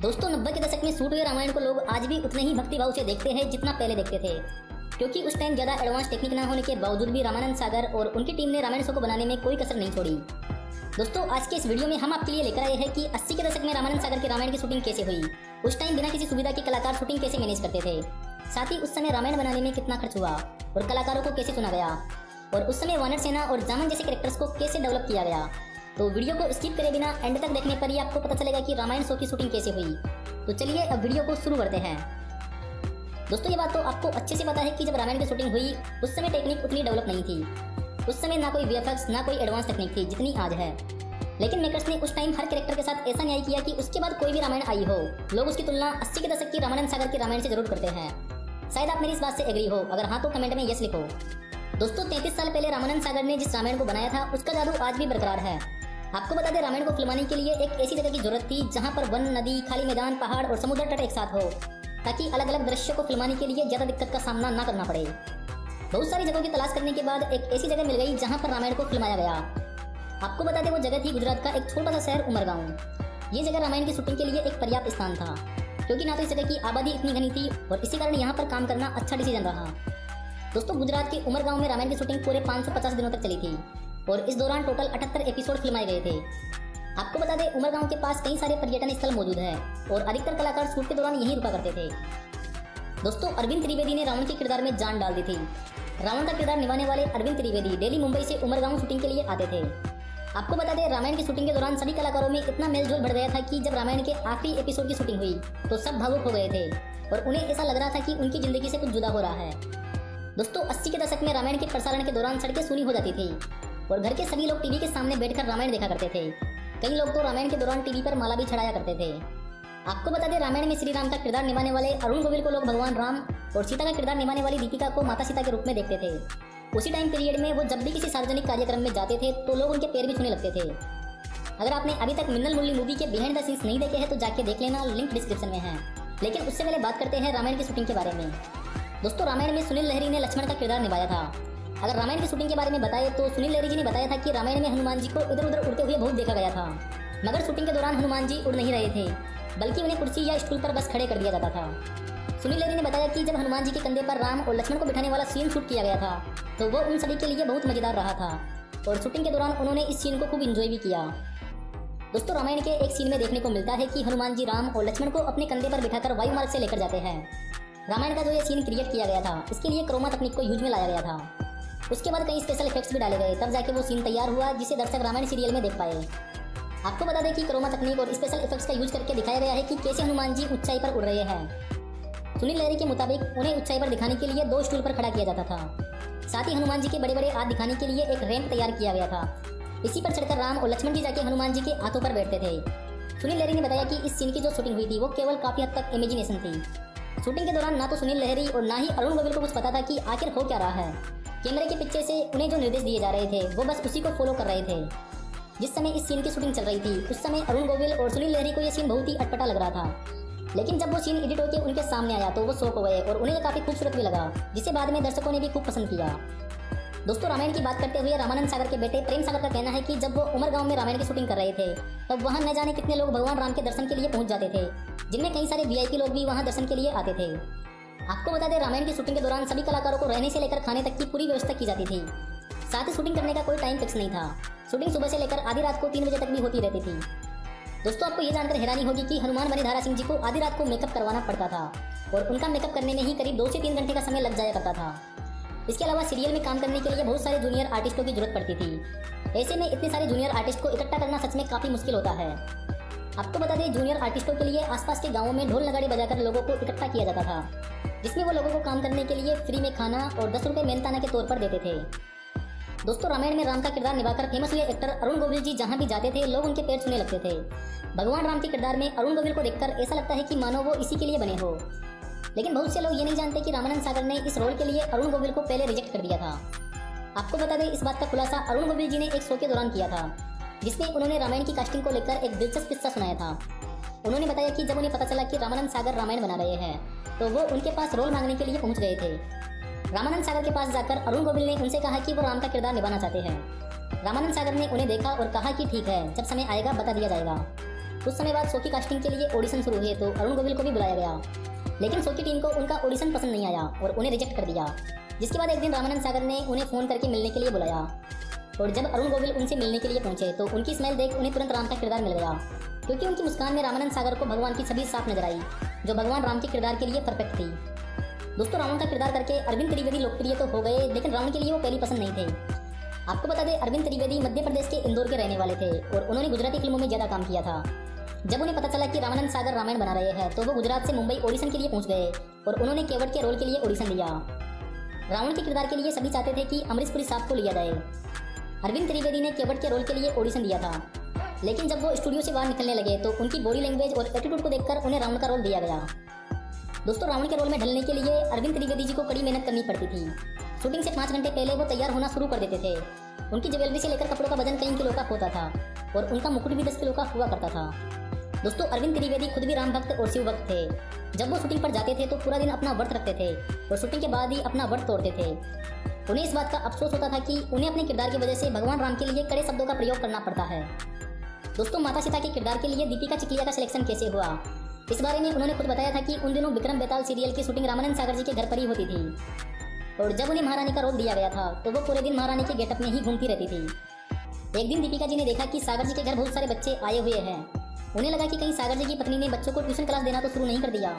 दोस्तों 90 के दशक में शूट हुए रामायण को लोग आज भी उतने ही भक्तिभाव से देखते हैं जितना पहले देखते थे, क्योंकि उस टाइम ज्यादा एडवांस टेक्निक ना होने के बावजूद भी रामानंद सागर और उनकी टीम ने रामायण शो को बनाने में कोई कसर नहीं छोड़ी। दोस्तों आज के इस वीडियो में हम आपके लिए लेकर आए हैं कि 80 के दशक में रामानंद सागर की रामायण की शूटिंग कैसे हुई, उस टाइम बिना किसी सुविधा के कलाकार शूटिंग कैसे मैनेज करते थे, साथ ही उस समय रामायण बनाने में कितना खर्च हुआ और कलाकारों को कैसे चुना गया और उस समय वानर सेना और जामन जैसे कैरेक्टर्स को कैसे डेवलप किया गया। तो वीडियो को स्किप करे बिना एंड तक देखने पर ही आपको पता चलेगा कि रामायण शो की शूटिंग कैसे हुई। तो चलिए अब वीडियो को शुरू करते हैं। दोस्तों ये बात तो आपको अच्छे से पता है कि जब रामायण की शूटिंग हुई उस समय टेक्निक उतनी डेवलप नहीं थी। उस समय ना कोई वीएफएक्स ना कोई एडवांस टेक्निक थी जितनी आज है, लेकिन मेकर्स ने उस टाइम हर कैरेक्टर के साथ ऐसा न्याय किया कि उसके बाद कोई भी रामायण आई हो लोग उसकी तुलना 80 के दशक की रामानंद सागर की रामायण से जरूर करते हैं। शायद आप मेरी इस बात से एग्री हो, अगर हाँ तो कमेंट में यस लिखो। दोस्तों 33 साल पहले रामानंद सागर ने जिस रामायण को बनाया था उसका जादू आज भी बरकरार है। आपको बता दें रामायण को फिल्माने के लिए एक ऐसी जगह की जरूरत थी जहां पर वन, नदी, खाली मैदान, पहाड़ और समुद्र तट एक साथ हो, ताकि अलग अलग दृश्य को फिल्माने के लिए ज्यादा दिक्कत का सामना न करना पड़े। बहुत सारी जगहों की तलाश करने के बाद एक ऐसी जगह मिल गई जहां पर रामायण को फिल्माया गया। आपको बता दें वो जगह थी गुजरात का एक छोटा सा शहर उमरगांव। ये जगह रामायण की शूटिंग के लिए एक पर्याप्त स्थान था, क्योंकि ना तो इस जगह की आबादी इतनी घनी थी और इसी कारण यहाँ पर काम करना अच्छा डिसीजन रहा। दोस्तों गुजरात के उमरगांव में रामायण की शूटिंग पूरे 550 दिनों तक चली थी और इस दौरान टोटल 78 एपिसोड फिल्माए गए थे। आपको बता दें उमरगांव के पास कई सारे पर्यटन स्थल मौजूद है और अधिकतर कलाकार शूट के दौरान यहीं रुका करते थे। दोस्तों अरविंद त्रिवेदी ने रावण के किरदार में जान डाल दी थी। रावण का किरदार निभाने वाले अरविंद त्रिवेदी डेली मुंबई से उमरगांव शूटिंग के लिए आते थे। आपको बता दें रामायण की शूटिंग के दौरान सभी कलाकारों में इतना मेलजोल बढ़ गया था कि जब रामायण के आखिरी एपिसोड की शूटिंग हुई तो सब भावुक हो गए थे और उन्हें ऐसा लग रहा था कि उनकी जिंदगी से कुछ जुदा हो रहा है। दोस्तों 80 के दशक में रामायण के प्रसारण के दौरान सड़कें सूनी हो जाती थी और घर के सभी लोग टीवी के सामने बैठकर रामायण देखा करते थे। कई लोग तो रामायण के दौरान टीवी पर माला भी चढ़ाया करते थे। आपको बता दें रामायण में श्री राम का किरदार निभाने वाले अरुण गोविल को लोग भगवान राम और सीता का किरदार निभाने वाली दीपिका को माता सीता के रूप में देखते थे। उसी टाइम पीरियड में वो जब भी किसी सार्वजनिक कार्यक्रम में जाते थे तो लोग उनके पैर भी छूने लगते थे। अगर आपने अभी तक मिन्नल मुरली मूवी के बिहाइंड द सीन्स नहीं देखे हैं तो जाके देख लेना, लिंक डिस्क्रिप्शन में है। लेकिन उससे पहले बात करते हैं रामायण की शूटिंग के बारे में। दोस्तों रामायण में सुनील लहरी ने लक्ष्मण का किरदार निभाया था। अगर रामायण की शूटिंग के बारे में बताए तो सुनील लहरी जी ने बताया था कि रामायण में हनुमान जी को इधर उधर उड़ते हुए बहुत देखा गया था, मगर शूटिंग के दौरान हनुमान जी उड़ नहीं रहे थे, बल्कि उन्हें कुर्सी या स्टूल पर बस खड़े कर दिया जाता था। सुनील लहरी ने बताया कि जब हनुमान जी के कंधे पर राम और लक्ष्मण को बिठाने वाला सीन शूट किया गया था तो वो उन सभी के लिए बहुत मजेदार रहा था और शूटिंग के दौरान उन्होंने इस सीन को खूब एंजॉय भी किया। दोस्तों रामायण के एक सीन में देखने को मिलता है कि हनुमान जी राम और लक्ष्मण को अपने कंधे पर बिठाकर वायु मार्ग से लेकर जाते हैं। रामायण का जो ये सीन क्रिएट किया गया था इसके लिए क्रोमा तकनीक को यूज में लाया गया था। उसके बाद कई स्पेशल इफेक्ट्स भी डाले गए, तब जाके वो सीन तैयार हुआ जिसे दर्शक रामायण सीरियल में देख पाए। आपको बता दें कि क्रोमा तकनीक और स्पेशल इफेक्ट्स का यूज करके दिखाया गया है कि कैसे हनुमान जी ऊंचाई पर उड़ रहे हैं। सुनील लहरी के मुताबिक उन्हें ऊंचाई पर दिखाने के लिए 2 स्टूल पर खड़ा किया जाता था। साथ ही हनुमान जी के बड़े बड़े हाथ दिखाने के लिए एक रैंप तैयार किया गया था। इसी पर चढ़कर राम और लक्ष्मण जी जाके हनुमान जी के हाथों पर बैठते थे। सुनील लहरी ने बताया कि इस सीन की जो शूटिंग हुई थी वो केवल काफी हद तक इमेजिनेशन थी। शूटिंग के दौरान ना तो सुनील लहरी और ना ही अरुण गोविल को कुछ पता था कि आखिर हो क्या रहा है। कैमरे के पीछे से उन्हें जो निर्देश दिए जा रहे थे वो बस उसी को फॉलो कर रहे थे। जिस समय इस सीन की शूटिंग चल रही थी उस समय अरुण गोविल और सुनील लहरी को यह सीन बहुत ही अटपटा लग रहा था, लेकिन जब वो सीन एडिट होकर उनके सामने आया तो वो शॉक हो गए और उन्हें काफी खूबसूरत भी लगा, जिसे बाद में दर्शकों ने भी खूब पसंद किया। दोस्तों रामायण की बात करते हुए रामानंद सागर के बेटे प्रेम सागर का कहना है कि जब वो उमरगांव में रामायण की शूटिंग कर रहे थे तब वहां न जाने कितने लोग भगवान राम के दर्शन के लिए पहुंच जाते थे, जिनमें कई सारे वीआईपी लोग भी वहां दर्शन के लिए आते थे। आपको बता दें रामायण की शूटिंग के दौरान सभी कलाकारों को रहने से लेकर खाने तक की पूरी व्यवस्था की जाती थी। साथ ही शूटिंग करने का कोई टाइम फिक्स नहीं था। शूटिंग सुबह से लेकर आधी रात को 3 बजे तक भी होती रहती थी। दोस्तों आपको ये जानकर हैरानी होगी कि हनुमान बनिधारा सिंह जी को आधी रात को मेकअप करवाना पड़ता था और उनका मेकअप करने में ही करीब 2 से 3 घंटे का समय लग जाया करता था। इसके अलावा सीरियल में काम करने के लिए बहुत सारे जूनियर आर्टिस्टों की जरूरत पड़ती थी। ऐसे में इतने सारे जूनियर आर्टिस्ट को इकट्ठा करना सच में काफी मुश्किल होता है। आपको बता दें जूनियर आर्टिस्टों के लिए आसपास के गाँवों में ढोल नगाड़े बजाकर लोगों को इकट्ठा किया जाता था, जिसमें वो लोगों को काम करने के लिए फ्री में खाना और 10 रुपए मेहनताना के तौर पर देते थे। दोस्तों रामायण में राम का किरदार निभाकर फेमस हुए एक्टर अरुण गोविल जी जहां भी जाते थे लोग उनके पैर छूने लगते थे। भगवान राम के किरदार में अरुण गोविल को देखकर ऐसा लगता है कि मानो वो इसी के लिए बने हो। लेकिन बहुत से लोग ये नहीं जानते कि रामानंद सागर ने इस रोल के लिए अरुण गोविल को पहले रिजेक्ट कर दिया था। आपको बता दें इस बात का खुलासा अरुण गोविल जी ने एक शो के दौरान किया था, जिसमें उन्होंने रामायण की कास्टिंग को लेकर एक दिलचस्प किस्सा सुनाया था। उन्होंने बताया कि जब उन्हें पता चला कि रामानंद सागर रामायण बना रहे हैं तो वो उनके पास रोल मांगने के लिए पहुंच गए थे। रामानंद सागर के पास जाकर अरुण गोविल ने उनसे कहा कि वो राम का किरदार निभाना चाहते हैं। रामानंद सागर ने उन्हें देखा और कहा कि ठीक है, जब समय आएगा बता दिया जाएगा। कुछ समय बाद शो की कास्टिंग के लिए ऑडिशन शुरू हुए तो अरुण गोविल को भी बुलाया गया, लेकिन शो की टीम को उनका ऑडिशन पसंद नहीं आया और उन्हें रिजेक्ट कर दिया। जिसके बाद एक दिन रामानंद सागर ने उन्हें फ़ोन करके मिलने के लिए बुलाया और जब अरुण गोविल उनसे मिलने के लिए पहुंचे तो उनकी स्माइल देख उन्हें तुरंत राम का किरदार मिल गया, क्योंकि उनकी मुस्कान में रामानंद सागर को भगवान की छवि साफ नजर आई, जो भगवान राम के किरदार के लिए परफेक्ट थी। दोस्तों, रावण का किरदार करके अरविंद त्रिवेदी लोकप्रिय तो हो गए, लेकिन रावण के लिए वो पहली पसंद नहीं थे। आपको बता दें, अरविंद त्रिवेदी मध्य प्रदेश के इंदौर के रहने वाले थे और उन्होंने गुजराती फिल्मों में ज़्यादा काम किया था। जब उन्हें पता चला कि रामानंद सागर रामायण बना रहे हैं तो वो गुजरात से मुंबई ऑडिशन के लिए पहुंच गए और उन्होंने केवट के रोल के लिए ऑडिशन दिया। रावण के किरदार के लिए सभी चाहते थे कि अमरीश पुरी साहब को लिया जाए। अरविंद त्रिवेदी ने केवट के रोल के लिए ऑडिशन दिया था, लेकिन जब वो स्टूडियो से बाहर निकलने लगे तो उनकी बॉडी लैंग्वेज और एटीट्यूड को देखकर उन्हें रावण का रोल दिया गया। दोस्तों, रावण के रोल में ढलने के लिए अरविंद त्रिवेदी जी को कड़ी मेहनत करनी पड़ती थी। शूटिंग से 5 घंटे पहले वो तैयार होना शुरू कर देते थे। उनकी ज्वेलरी से लेकर कपड़ों का वजन कई किलो का होता था और उनका मुकुट भी 10 किलो का हुआ करता था। दोस्तों, अरविंद त्रिवेदी खुद भी राम भक्त और शिव भक्त थे। जब वो शूटिंग पर जाते थे तो पूरा दिन अपना व्रत रखते थे और शूटिंग के बाद ही अपना व्रत तोड़ते थे। उन्हें इस बात का अफसोस होता था कि उन्हें अपने किरदार की वजह से भगवान राम के लिए कड़े शब्दों का प्रयोग करना पड़ता है। दोस्तों, माता सीता के किरदार के लिए दीपिका चिखलिया का सिलेक्शन कैसे हुआ, इस बारे में उन्होंने खुद बताया था कि उन दिनों विक्रम बेताल सीरियल की शूटिंग रामानंद सागर जी के घर पर ही होती थी और जब उन्हें महारानी का रोल दिया गया था तो वो पूरे दिन महारानी के गेटअप में ही घूमती रहती थी। एक दिन दीपिका जी ने देखा कि सागर जी के घर बहुत सारे बच्चे आए हुए हैं। उन्हें लगा कि कहीं सागर जी की पत्नी ने बच्चों को ट्यूशन क्लास देना तो शुरू नहीं कर दिया।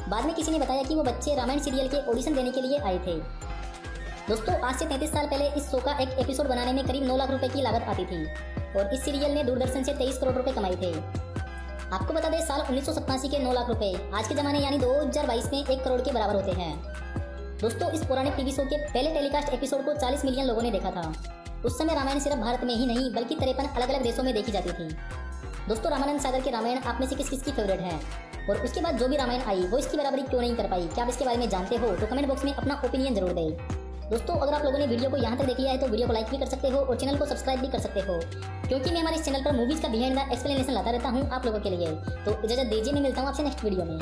बाद में किसी ने बताया कि वो बच्चे रामायण सीरियल के ऑडिशन देने के लिए आए थे। दोस्तों, आज से 33 साल पहले इस शो का एक एपिसोड बनाने में करीब 9 लाख रुपए की लागत आती थी और इस सीरियल ने दूरदर्शन से 23 करोड़ रुपए कमाए थे। आपको बता दें, साल 1987 के 9 लाख रुपए आज के ज़माने यानी 2022 में 1 करोड़ के बराबर होते हैं। दोस्तों, इस पुराने टीवी शो के पहले टेलीकास्ट एपिसोड को 40 मिलियन लोगों ने देखा था। उस समय रामायण सिर्फ भारत में ही नहीं बल्कि 53 अलग अलग देशों में देखी जाती थी। दोस्तों, रामानंद सागर के रामायण आप में से किस किस की फेवरेट है और उसके बाद जो भी रामायण आई वो इसकी बराबरी क्यों नहीं कर पाई? क्या आप इसके बारे में जानते हो? तो कमेंट बॉक्स में अपना ओपिनियन जरूर दें। दोस्तों, अगर आप लोगों ने वीडियो को यहाँ तक देख लिया है तो वीडियो को लाइक भी कर सकते हो और चैनल को सब्सक्राइब भी कर सकते हो, क्योंकि मैं हमारे इस चैनल पर मूवीज का बिहाइंड द एक्सप्लेनेशन लाता रहता हूँ आप लोगों के लिए। तो इजाजत दीजिए, मैं मिलता हूँ आपसे नेक्स्ट वीडियो में।